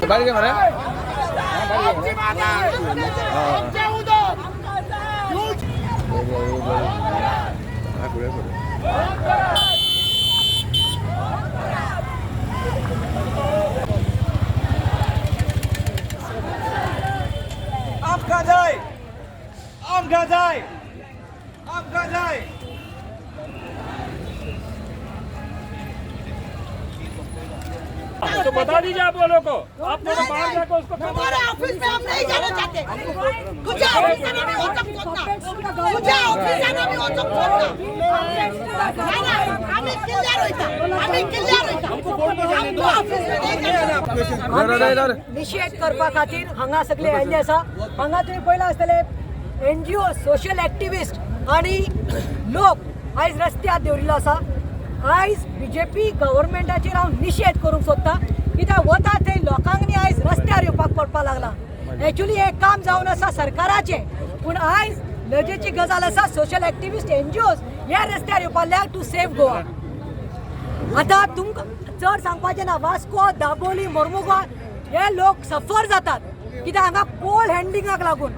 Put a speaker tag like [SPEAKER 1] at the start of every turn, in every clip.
[SPEAKER 1] बारीक आहे म्हणा.
[SPEAKER 2] तो बता दीजिए आप लोगों को, आप लोग बाहर जाकर उसको
[SPEAKER 3] हमारे ऑफिस में हम नहीं जाना चाहते। मुझे ऑफिस आना भी हो सकता, मुझे ऑफिस आना भी हो सकता। आम्ही क्लियर होता, आमको ऑफिस में नहीं जाना.
[SPEAKER 4] निषेध करपा खातीर हांगा सगळे आयिल्ले आसा. हांगा तुम्ही पळयला आसतले NGO सोशल एक्टिविस्ट आणि लोक आयज रस्त्यार देवरिल्लो आसा. आयज BJP गव्हर्मेंटाचेर हांव निषेध करूंक सोदता, कित्याक वता थंय लोकांनी आयज रस्त्यार येवपाक पडपाक लागला. एक्चुअली हे काम जावन आसा सरकाराचें, पूण आयज लजेची गजाल आसा सोशल एक्टिविस्ट NGOs ह्या रस्त्यार येवपाक लाग टू सेव गोवा. आतां तुमकां चड सांगपाचें ना, वास्को, दाबोली, मोर्मुगांव हे लोक सफर जातात, कित्याक हांगा कोल हँडलिंगाक लागून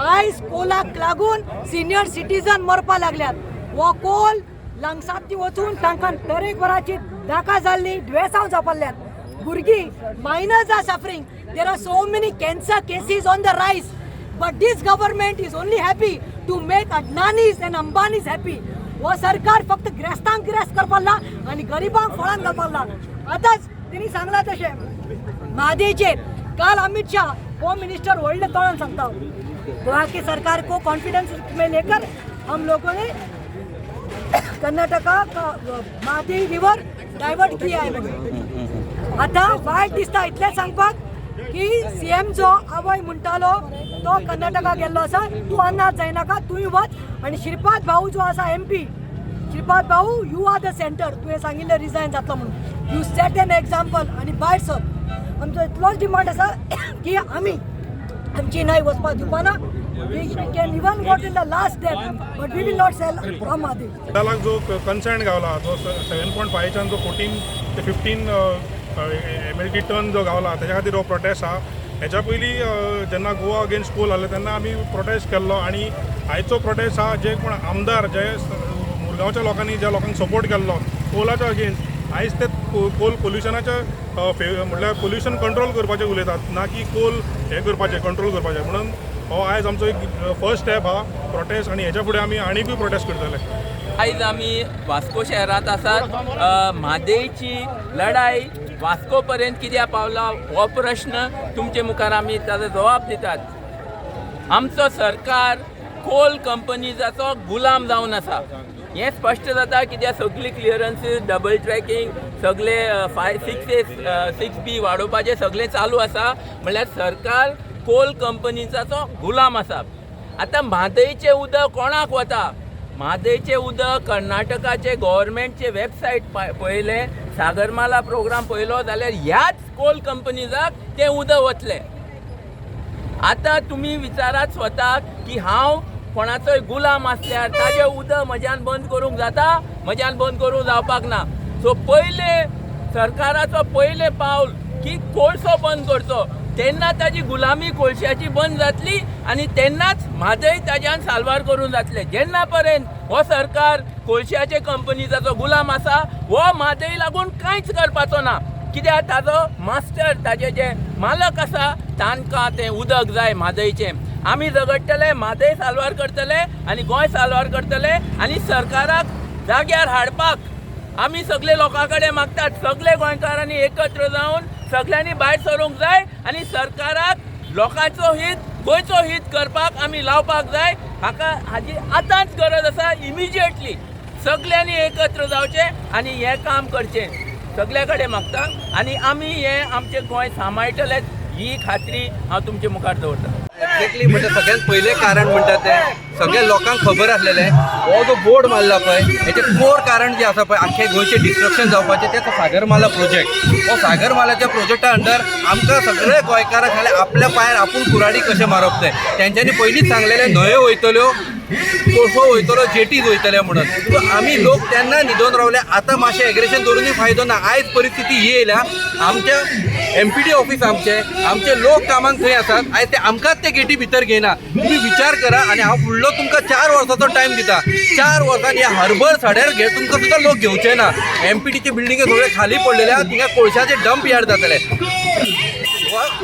[SPEAKER 4] आयज कोलाक लागून सिनियर सिटीजन मरपा लागल्यात. हो कोल लंग्सांनी वचून तांकां तरेकवाराची नाका जाल्ली, दुयेंसां जावपाल्यात. भुरगीं miners are suffering. There are so many cancer cases on the rise, but this government is only happy to make Adanis and Ambanis happy. हो सरकार फक्त गिरेस्तांक गिरेस्त करपाक लागला आनी गरिबांक फळान घालपाक लागला. आतांच तेणी सांगलां तशें म्हादेचेर काल अमित शाह होम मिनिस्टर व्हडले तोंडान सांगता, गोवा की सरकार को कॉन्फिडेंस में लेकर हम लोगों ने कर्नाटका का मादी रिवर डायवर्ट किया है म्हणून. आता वायट दिसता इतलें सांगपाक की CM जो आवय म्हणटालो तो कर्नाटका गेल्लो आसा, तूं अनाथ जायनाका, तूंय वच. आनी श्रीपाद भाऊ जो आसा MP, श्रीपाद भाऊ यू आर द सेंटर, तुवें सांगिल्लें रिजायन जातलो म्हणून. You set an example. आनी भायर सर आमचो इतलोच डिमांड आसा की आमी आमची न्हंय वचपाक दिवपाना. We can even go till the last step, but we will not sell from Adi.
[SPEAKER 5] त्याला जो कन्सेंट गावला, जो 7.5 जो 14 ते 15 MLT टन जो गावला, त्याच्या खातीर हो प्रोटेस्ट हा. हेच्या पयलीं जेन्ना गोवा अगेन्स्ट कोल आसलें तेन्ना आमी प्रोटेस्ट केल्लो. आणि आयचो प्रोटेस्ट हा जे कोण आमदार जे मुरगांवच्या लोकांनी ज्या लोकांक सपोर्ट केल्लो कोलाच्या अगेन्स्ट, आयज ते कोल पोल्युशनाच्या म्हणल्यार पोल्युशन कंट्रोल करपाचें उलयतात, ना की कोल हे करपाचें कंट्रोल करपाचें. म्हणून हो आयज आमचो एक फर्स्ट स्टेप हा प्रोटेस्ट, आणि हेच्या फुडें आमी आनीकूय प्रोटेस्ट करतले.
[SPEAKER 6] आयज आमी वास्को शहरात आसात. म्हादेची लढाई वास्को पर्यंत कित्याक पावला हो प्रश्न तुमचे मुखार आमी ताचो जबाब दितात. आमचो सरकार कोल कंपनीजाचो गुलाम जावन आसा हें स्पश्ट जाता, कित्याक सगळी क्लियरन्सीस, डबल ट्रॅकिंग, सगळे 6B वाडोवपाचें सगळें चालू आसा. म्हणल्यार सरकार कोल कंपनीचाचो गुलाम आसा. आतां म्हादयचें उदक कोणाक वता? म्हादयचें उदक कर्नाटकाचे गव्हर्मेंटचे वेबसायट पळयलें, सागरमाला प्रोग्राम पळयलो जाल्यार ह्याच कोल कंपनीजाक तें उदक वतलें. आतां तुमी विचारात स्वताक की हांव कोणाचोय गुलाम आसल्यार ताजें उदक म्हज्यान बंद करूंक जाता? म्हज्यान बंद करूंक जावपाक ना. सो पयलें सरकाराचो पयलें पावल की कोळसो बंद करचो, तेन्ना ताजी गुलामी कोळशाची बंद जातली आनी तेन्नाच म्हादय ताज्यान साल्वार करून जातलें. जेन्ना पर्यंत हो सरकार कोळशाचे कंपनीजाचो गुलाम आसा, हो म्हादय लागून कांयच करपाचो ना. कित्याक ताजो मास्टर, ताजे जे मालक आसा, तांकां तें उदक जाय म्हादयचें. आमी झगडटले, म्हादय साल्वार करतले आनी गोंय साल्वार करतले, आनी सरकाराक जाग्यार हाडपाक आमी सगळे लोकां कडेन मागतात. सगळे गोंयकारांनी एकत्र जावन सगळ्यांनी भायर सरूंक जाय आनी सरकाराक लोकांचो हित, गोंयचो हित करपाक आमी लावपाक जाय. हाची आतांच गरज आसा. इमिजिएटली सगळ्यांनी एकत्र जावचें आनी हें काम करचें. सगळे कडेन मागता आनी आमी हें आमचें गोंय सांबाळटले ही खात्री हांव तुमचे मुखार दवरतां.
[SPEAKER 1] एक्झॅक्टली म्हणजे सगळ्यात पहिले कारण म्हणतात ते सगळ्या लोकांक खबर आसलेलें, हो जो बोर्ड मारला पळय हेचें कोर कारण जे आसा पळय आख्खे गोंयचें डिस्ट्रक्शन जावपाचें तें सागरमाला प्रोजेक्ट. हो सागरमालाच्या प्रोजेक्टा अंडर आमकां सगळे गोंयकाराक सांगलें आपल्या पांयार आपूण कुऱ्हाडी कशें मारप तें. तेंच्यांनी पयलींच सांगलेलें न्हंयो वयतल्यो, कोळसो वयतलो, जेटीज वयतले म्हणून. सो आमी लोक तेन्ना न्हिदोन रावले. आतां मातशें एग्रेशन दवरूनय फायदो ना. आयज परिस्थिती ही येयल्या आमच्या MPD ऑफिस आमचे लोक कामाक थंय आसात आयज ते आमकांच ते गेटी भितर घेयना. तुम्ही विचार करा आनी हांव फुडलो तुमकां 4 वर्साचो टायम दिता. 4 वर्सान ह्या हर्बल साड्यार तुमकां सुद्दां लोक घेवचे ना. MPDचे बिल्डिंगे सगळे खाली पडलेले आहा, थिंगा कोळशाचे डंप यार्ड जातले.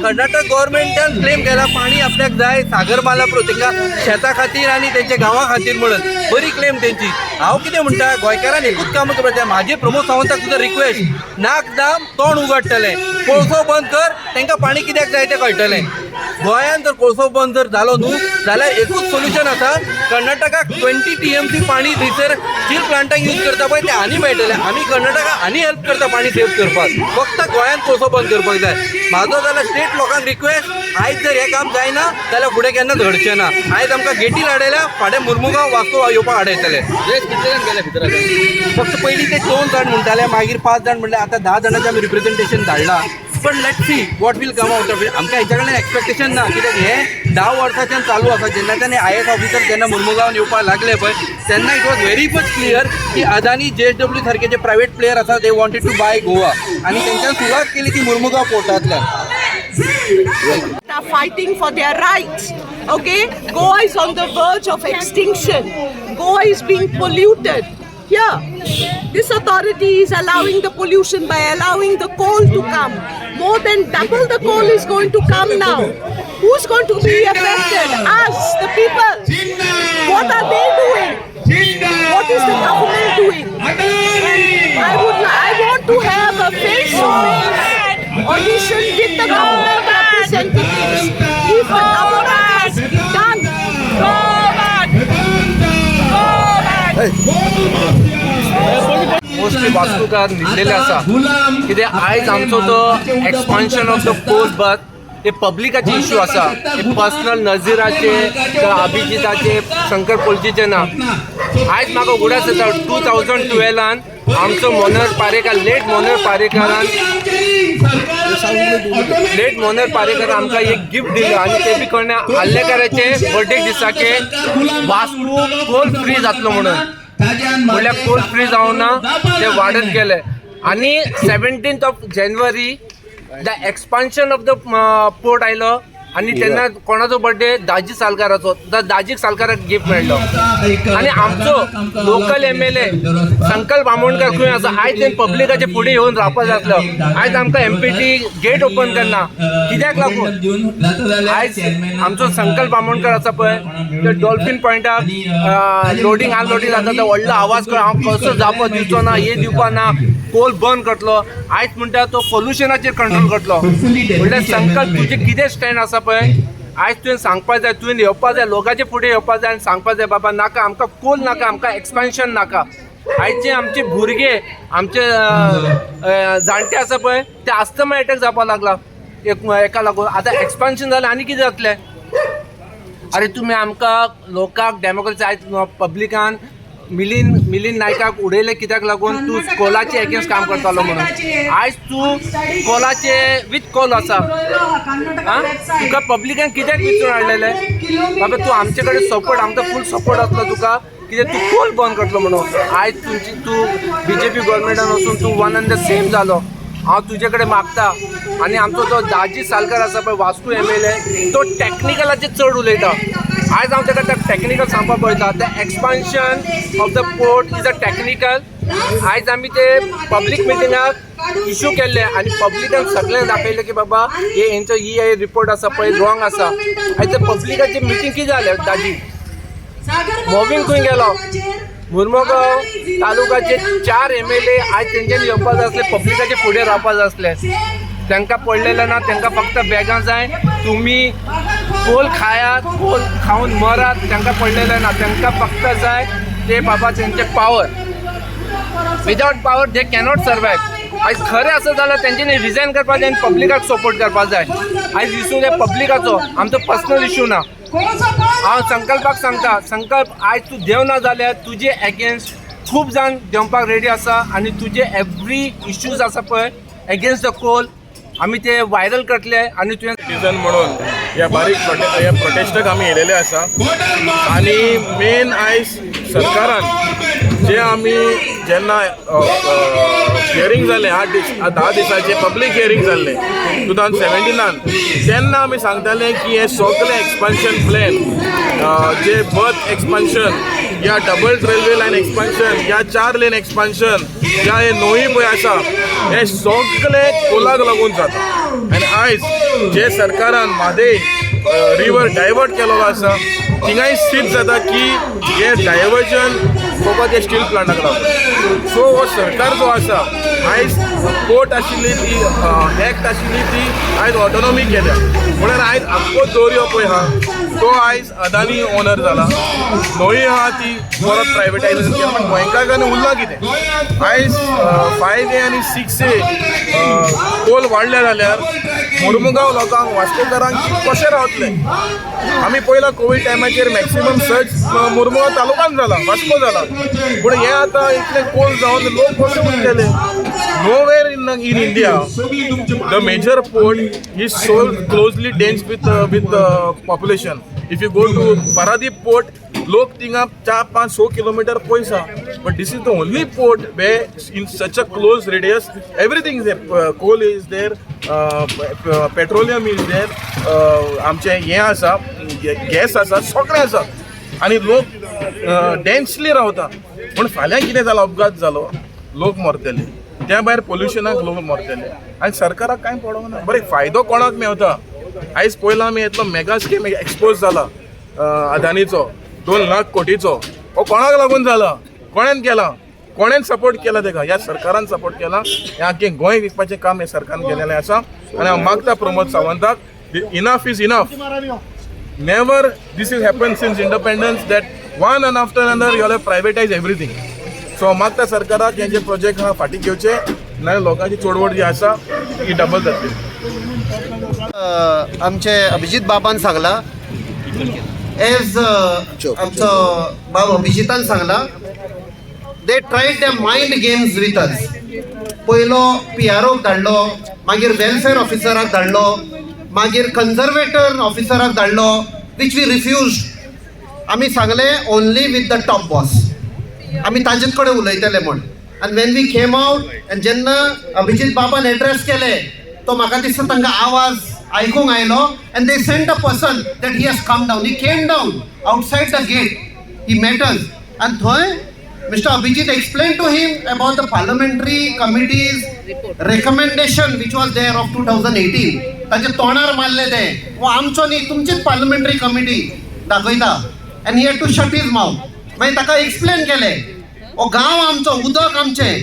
[SPEAKER 1] कर्नाटक गव्हर्मेंटान क्लेम केला पाणी आपल्याक जाय सागरमाला तांकां शेता खातीर आनी तेंच्या गांवा खातीर म्हणून. बरी क्लेम तेंची. हांव कितें म्हणटा गोंयकारान एकूच काम करपाचें. म्हाजे प्रमोद सावंताक सुद्दां रिक्वेस्ट, नाक दाम तोंड उगडटलें. कोळसो बंद कर, तांकां पाणी कित्याक जाय तें कळटलें. गोंयांत जर कोळसो बंद जर जालो न्हू जाल्यार एकूच सोल्युशन आसा, कर्नाटकाक 20 TMC पाणी थंयसर स्टील प्लांटाक यूज करता पळय तें आनी मेळटलें. आमी कर्नाटकाक आनी हेल्प करता पाणी सेव करपाक. फक्त गोंयांत कोळसो बंद करपाक जाय. म्हाजो जाल्यार स्टेट लोकांक रिक्वेस्ट, आयज जर हें काम जायना जाल्यार फुडें केन्ना घडचें ना. आयज आमकां गेटी लाडयल्या, फाल्यां मुर्मुगांव वास्को येवपाक आडयतले. कितले जाण गेले भितर? फक्त पयलीं ते 2 जाण म्हणटाले, मागीर 5 जाण म्हणले, आतां 10 जाणांचें आमी रिप्रेझेंटेशन धाडलां. पण let's see what will come out of it. आमकां हेच्या कडल्यान एक्सपेक्टेशन ना, कित्याक हें 10 वर्सांच्यान चालू आसा. जेन्नाच्यान IAS ऑफिसर जेन्ना मुर्मुगांवान येवपाक लागले पळय तेन्ना it was very much clear की अदानी JSW सारखे जे प्रायव्हेट प्लेयर आसा they wanted to buy Goa आणि तेंच्यान सुरवात केली ती मुर्मुगांव पोर्टांतल्यान.
[SPEAKER 3] Are fighting for their rights. Okay, Goa is on the verge of extinction. Goa is being polluted. Here, this authority is allowing the pollution by allowing the coal to come. More than double the coal is going to come now. Who's going to be affected? Us, the people. What are they doing? What is the government doing? And I want to have a face-to-face audition with the government representatives. If the government has done,
[SPEAKER 7] mostly वास्तुकार न्हिदलेले आसा. कित्याक आयज आमचो तो expansion of the coal berth हे पब्लिकाचे issue आसा. हे पर्सनल नजीराचे, अभिजिताचे, शंकर पोलजीचे ना. आयज म्हाका उगडास येता 2012 आमचो लेट मोनर पारेकर आमकां एक गिफ्ट दिलो आनी ते बी कोणा आल्लेकाराचे बर्थडे दिसाके वास्को कोल फ्री जातलो म्हणून. म्हणल्यार कोल फ्री जावना ते वाडत गेले. आनी 17 January the expansion of the port आयलो आनी तेन्ना कोणाचो बर्थडे 10 सालकाराचो. दाजीक सालकाराक गिफ्ट मेळ्ळो. आनी आमचो लोकल MLA संकल्प बामोणकर खंय आसा. आयज तें पब्लिकाचे फुडें येवन रावपाक जाय आसलो. आयज आमकां MPD गेट ओपन करना. कित्याक लागून? आयज आमचो संकल्प बामोणकर आसा पळय ते डॉल्फिन पॉयंटाक लोडिंग अनलोडिंग जाता तो व्हडलो आवाज कर हांव कसो जापो दिवचो ना, हे दिवपा ना, कोल बंद करतलो. आयज म्हणटा तो पोल्युशनाचेर कंट्रोल करतलो. म्हणल्यार संकल्प तुजें कितें स्टँड आसा पळय आयज तुवें सांगपाक जाय. तुवें येवपाक जाय, लोकांचे फुडें येवपाक जाय आनी सांगपाक जाय बाबा नाका आमकां कोल नाका, आमकां एक्सपेन्शन नाका. आयचे आमचे भुरगे आमचे जाणटे आसा पळय ते अस्थमा अटॅक जावपाक लागला एका लागून. आतां एक्सपेन्शन जालें आनी कितें जातलें? अरे तुमी आमकां लोकांक डेमोक्रेसी आयज पब्लिकान मिलिंद नायकाक उडयले कित्याक लागून तूं कोलाचे अगेन्स्ट काम करतालो म्हणून. आयज तूं कोलाचे विथ कोल आसा. तुका पब्लिकान कित्याक विचारून हाडलेले बाबा तूं आमचे कडेन सपोर्ट आमकां फूल सपोर्ट आसलो तुका कित्याक तूं कोल बंद करतलो म्हणून. आयज तूं BJP गव्हर्मेंटान वचून तूं वन एंड द सेम जालो. हांव तुजे कडेन मागता. आनी आमचो तो 10 सालकार आसा पळय वास्को MLA तो टॅक्निकलाचेर चड उलयता. आयज हांव ताका टॅक्निकल सांगपाक पळयता. The expansion of the port is a technical. आयज आमी ते पब्लीक मिटिंगाक इश्यू केल्ले आनी पब्लिकान सगळ्यांक दाखयलें की बाबा हे हेंचो EIA रिपोर्ट आसा पळय रॉंग आसा. आयज ते पब्लिकाचे मिटींग कितें जालें दाजी मोविंग खंय गेलो. मुर्मुगांव तालुकाचे 4 MLA आयज तेंच्यांनी येवपाक जाय आसले, पब्लिकाचे फुडें रावपाक जाय आसले. तांकां पडलेलें ना. तांकां फक्त बॅगां जाय. तुमी कोल खायात, कोल खावन मरात, तांकां पडलेलें ना. तांकां फक्त जाय ते बाबा तेंचे पावर. विदाउट पावर दे कॅनॉट सर्वायव. आयज खरें आसा जाल्यार तेंच्यांनी रिजायन करपाक जाय आनी पब्लिकाक सपोर्ट करपाक जाय. आयज इशू ते पब्लिकाचो आमचो पर्सनल इशू ना. हांव संकल्पाक सांगता संकल्प आयज तूं देव ना जाल्यार तुजे अगेन्स्ट खूब जाण देंवपाक रेडी आसा आनी तुजे एवरी इश्यूज आसा पळय अगेन्स्ट द कोल आमी ते व्हायरल करतले आनी तुवें
[SPEAKER 5] सिटीजन म्हणून ह्या बारीक प्रोटेस्टाक आमी येयलेले आसा. आनी मेन आयज सरकारान जे आमी जेन्ना हियरींग जालें 10 दिसाचें पब्लीक हियरींग जाल्लें 2017 तेन्ना आमी सांगताले की हे सगळे एक्सपान्शन प्लॅन जे बर्थ एक्सपान्शन या डबल रेल्वे लायन एक्सपान्शन या 4 लेन एक्सपान्शन या हे नोई पळय आसा हे सगळे कोलाक लागून जाता आनी आयज जे सरकारान म्हादय रिवर डायवर्ट केलेलो आसा थिंगाय स्थित जाता की हे डायवर्जन फकत हे स्टील प्लांटाक लागून सो हो सरकार जो आसा आयज कोर्ट आशिल्ली ती एक्ट आशिल्ली ती आयज ऑटोनॉमी केल्या म्हळ्यार आयज आख्खो दर्यो पळय आहा तो आयज अदानी ओनर जाला न्हंय आहा ती परत प्रायवेटायजेशन केलें पण गोंयकारांनी उरलां कितें आयज 5A आनी 6A कोल वाडले जाल्यार मुर्मुगांव लोकांक वास्कोकारांक कशें रावतले आमी पयला कोवीड टायमाचेर मॅक्सिमम सर्च मुर्मुगांव तालुकान जाला वास्को जाला पूण हे आतां इतले कोल जावन लोक कशे उरलेले nowhere in India the major port is so closely dense with population. If you go to Paradip port, लोक थिंगा 4-5 किलोमीटर पयस आहा but this is the only port where in such a close radius everything is there. Coal is there, petroleum is there, आमचे हे आसा gas आसा सगळें आसा आनी लोक डेन्सली रावता पूण फाल्यां कितें जालो अपघात जालो लोक मरतले त्या भायर पोल्युशनाक लोक मरतले आनी सरकाराक कांय पडोंक ना बरें फायदो कोणाक मेवता आयज पयला आमी येतलो मेगा स्कीम एक्सपोज जाला अदानीचो 2 लाख कोटीचो हो कोणाक लागून जाला कोणेन केला कोणेन सपोर्ट केला तेका ह्या सरकारान सपोर्ट केला हे आख्खें गोंय विकपाचें काम हे सरकारान केलेलें आसा आनी हांव मागता प्रमोद सावंताक enough is enough never this is happen since independence that one and after another you have privatise everything so हांव मागता सरकाराक हे जे प्रोजेक्ट हा फाटीं घेवचे नाजाल्यार लोकांची चोडवड जी आसा ती डबल जातली
[SPEAKER 8] आमचे अभिजीत बाबान सांगला एज आमचो बाब अभिजितान सांगला they tried the mind games with us पयलो PROक धाडलो मागीर वेलफेअर ऑफिसराक धाडलो मागीर कन्झर्वेटर ऑफिसराक धाडलो वीच वी रिफ्यूज्ड आमी सांगले only with the top boss आमी ताजेच कडेन उलयतले म्हण आनी वेन वी केम आउट आनी जेन्ना अभिजीत बाबान एड्रेस केले तो म्हाका दिसता तांकां आवाज आयकूंक आयलो and they sent a person that he has come down. He came down outside the gate. He met us and thoi Mr. Abhijit explained to him about the parliamentary committee's recommendation which was there of 2018. ताचे तोंडार मारले ते वो आमचो न्ही तुमचीच parliamentary committee दाखयता and he had to shut his mouth. मागीर ताका एक्सप्लेन केले ओ गांव आमचो उदक आमचें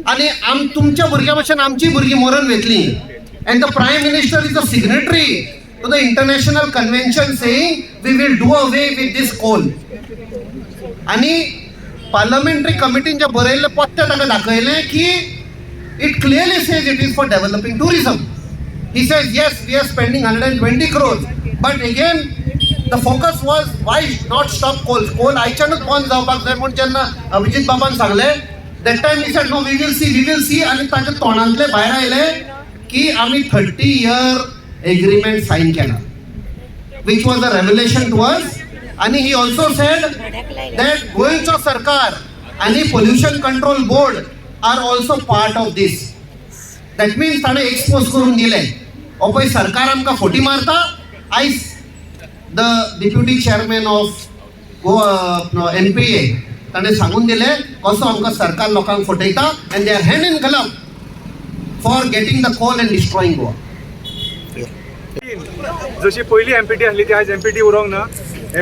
[SPEAKER 8] आनी तुमच्या भुरग्यां भशेन आमची भुरगीं मरून वेतलीं and the Prime Minister is a signatory to the international convention saying we will do away with this coal. आणि parliamentary committee जे बरयल्ले पत्ते ताका दाखयले की it clearly says it is for developing tourism. He says yes we are spending 120 crores but again the focus was why not stop coal आयच्यानूच बंद जावपाक जाय म्हूण जेन्ना अभिजीत बाबान सांगले that time he said no we will see आणि ताच्या तोंडांतले भायर आयले की आम्ही 30-year agreement sign केला which was a revelation to us and he also said that गोंयचो सरकार आणि pollution control board are also part of this. That means ताणे एक्सपोज करून दिले ओ पळय सरकार आमकां फोटी मारता आयज the deputy chairman of Goa NPA ताणे सांगून दिले कसो आमकां सरकार लोकांक फटयता and they are hand in glove for getting the coal and destroying Goa.
[SPEAKER 9] जशी पहिली MPT आसली ती आज MPT उरोंक ना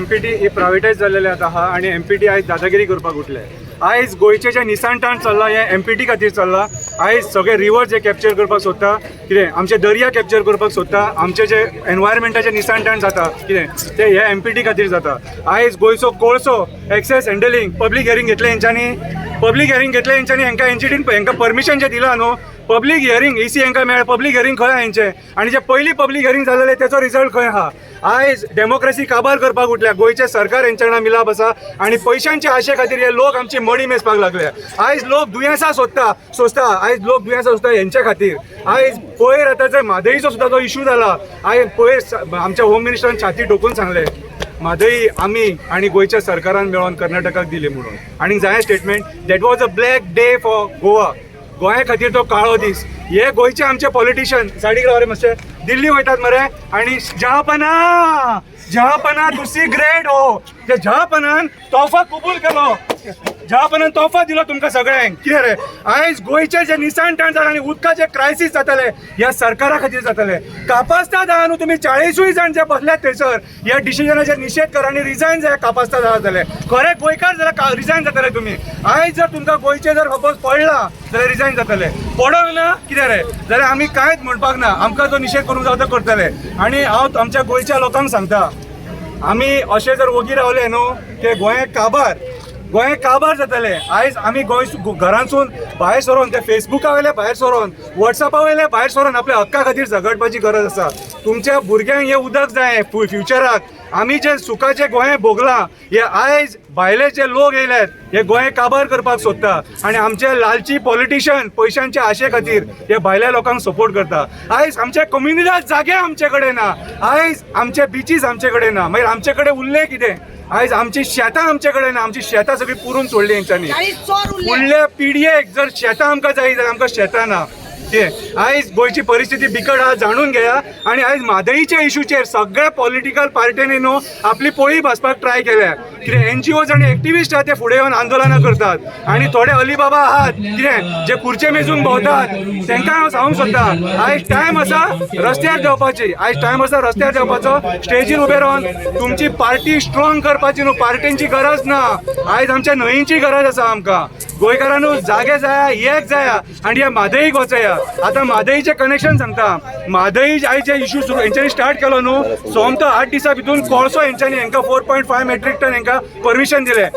[SPEAKER 9] MPT ही प्रायवेटायज जाल्लेले आहा आणि MPT आयज दादागिरी करपाक उठले आयज गोंयचे जे निसांताण चल्ला हे MPT खातीर चल्ला आयज सगळे रिवर जे कॅप्चर करपाक सोदता कितें आमचे दर्या कॅप्चर करपाक सोदता आमचे जे एनवायरमेंटाचे निसांताण जाता कितें ते हे MPT खातीर जाता आयज गोंयचो कोळसो एक्सेस हँडलिंग पब्लीक हियरींग घेतले हेंच्यांनी हेंका परमिशन जे दिला न्हू पब्लीक हियरींग EC हेंका मेळ्ळा पब्लीक हियरींग खंय हेंचे आनी जे पयली पब्लीक हियरींग जालेले तेचो रिजल्ट खंय आहा आयज डेमोक्रेसी काबार करपाक उठल्या गोंयचे सरकार हेंच्या वांगडा मिलाप आसा आनी पयशांचे आशे खातीर हे लोक आमची मडी मेजपाक लागले आयज लोक दुयेंसां सोंसता आयज लोक दुयेंसां सोंसता हेंच्या खातीर आयज पयर आतां जर म्हादईचो सुद्दां तो इशू जाला आयज पयर आमच्या होम मिनिस्टरान छाती ठोकून सांगले म्हादई आमी आणि गोयच्या सरकारान मेळोन कर्नाटकाक दिले म्हणून. आनी जाय statement that was a black day for Goa. गोंया खातीर तो काळो दीस. हे गोयचे आमचे पॉलिटिशियन साडीक राव रे मातशे दिल्ली वयतात मरे आनी जहापना तुसी ग्रेट हो. त्या जहापनान तोहफा कबूल केलो. जहापनान तोहफा दिलो तुमकां सगळ्यांक. कितें रे आयज गोंयचे जे निसाणटाण जाता आनी उदकाचे क्रायसीस जाताले ह्या सरकारा खातीर जाताले. कापास्तां आहा न्हू तुमी 40 जाण जे बसल्यात थंयसर ह्या डिसिजनाचेर निशेध करा आनी रिजायन जाय कापास्तां जाताले. खरे गोंयकार जाल्यार रिजायन जाताले तुमी. आयज जर तुमकां गोंयचे जर सपोज पडला जाल्यार रिजायन जाताले. पडोंक ना कितें रे जाल्यार आमी कांयच म्हणपाक ना. आमकां जो निशेध करूंक जाता तो करतले. आनी हांव आमच्या गोंयच्या लोकांक सांगता आमी अशें जर वगी रावले न्हू ते गोंय काबार जाताले. आयज आमी गोंय घरांसून भायर सरोन ते फेसबुका वयले भायर सरोन वॉट्सॅपा वयले भायर सरोन आपल्या हक्का खातीर झगडपाची गरज आसा. तुमच्या भुरग्यांक हे उदक जाय फ्युचराक. आमी जे सुखाचे गोंय भोगलां हे आयज भायले जे लोक येयल्यात हे गोंय काबार करपाक सोदता आनी आमचे लालची पॉलिटिशियन पयशांच्या आशे खातीर हे भायल्या लोकांक सपोर्ट करता. आयज आमचे कम्युनिटीत जागे आमचे कडेन ना. आयज आमचे बिचीस आमचे कडेन ना. मागीर आमचे कडेन उरलें कितें. आयज आमची शेतां आमचे कडेन ना. आमची शेतां सगळी पुरून सोडली हेंच्यांनी. फुडल्या पिडयेक जर शेतां आमकां जाय जाल्यार आमकां शेतां ना. आयज गोंयची परिस्थिती बिकट आहा जाणून घेया. आनी आयज म्हादईच्या इशूचेर सगळ्या पॉलिटिकल पार्ट्यांनी न्हू आपली पोळी भाजपाक ट्राय केल्या. कितें NGOज आनी एक्टिविस्ट आहा ते फुडें येवन आंदोलनां करतात. आनी थोडे अलीबाबा आहात कितें जे खुर्चे मेजून भोंवतात तांकां हांव सांगूंक सोदता आयज टायम आसा रस्त्यार देंवपाची. आयज टायम आसा रस्त्यार देंवपाचो. स्टेजीर उबे रावन तुमची पार्टी स्ट्रॉंग करपाची न्हू. पार्टींची गरज ना. आयज आमच्या न्हंयेची गरज आसा आमकां. गोंयकारांनू जागे जाया एक जाया आनी ह्या म्हादईक वचया. आतां म्हादईचें कनेक्शन सांगता. म्हादई आयज जे इशू सुरू हेंच्यांनी स्टार्ट केलो न्हू सोमतो 8 दिसां भितून कोळसो हेंच्यांनी हांकां 4.5 मेट्रीक टन हांकां परमिशन दिलें.